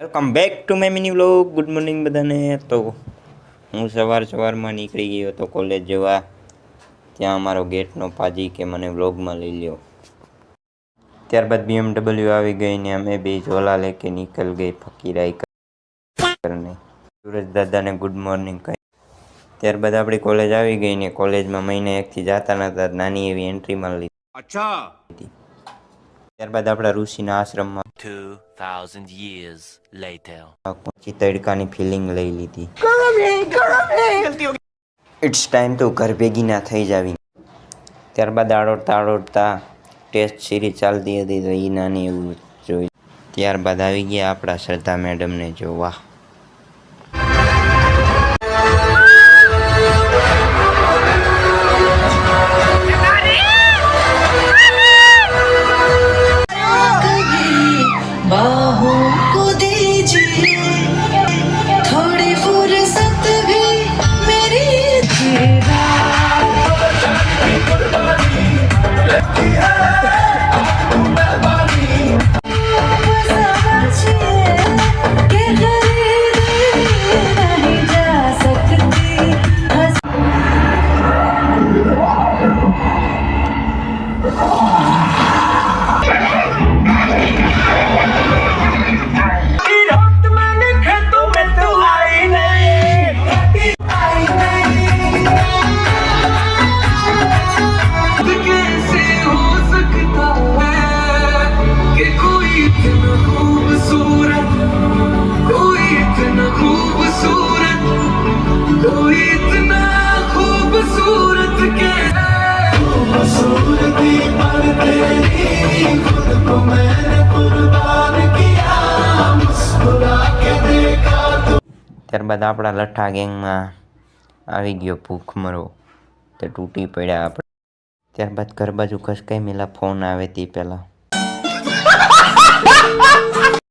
Welcome back to my mini vlog. Good morning બધાને. તો હું સવારમાં નીકળી ગયો હતો કોલેજ જવા. ત્યાં અમારો ગેટનો પાજી કે મને વ્લોગમાં લઈ લ્યો. ત્યારબાદ BMW આવી ગઈ ને અમે બે ઝોલા લેકે નીકળ ગઈ ફકીરાઈ કરને. સુરજ દાદાને ગુડ મોર્નિંગ કહી. ત્યારબાદ આપણી કોલેજ આવી ગઈ ને કોલેજમાં મહિને એકથી જાતા નતા, નાની એવી એન્ટ્રી મારી લીધી. અચ્છા. ત્યારબાદ આપણા ઋષિના આશ્રમમાં 2000 years later પહોંચી તડકાની ફિલિંગ લઈ લીધી. ઇટ્સ ટાઈમ તો ઘર ભેગી ના થઈ જાવી. ત્યારબાદ આડોડતા ટેસ્ટ સિરીઝ ચાલતી હતી તો એ નાની એવું જોઈ. ત્યારબાદ આવી ગયા આપણા શ્રદ્ધા મેડમને જોવા. बाहों को दीजिए थोड़ी फुर्सत भी मेरी ત્યારબાદ આપણા લઠ્ઠા ગેંગમાં આવી ગયો ભૂખમરો તે તૂટી પડ્યા આપણે. ત્યારબાદ ઘર બાજુ ખસકાઈ મેલા ફોન આવે તે પહેલાં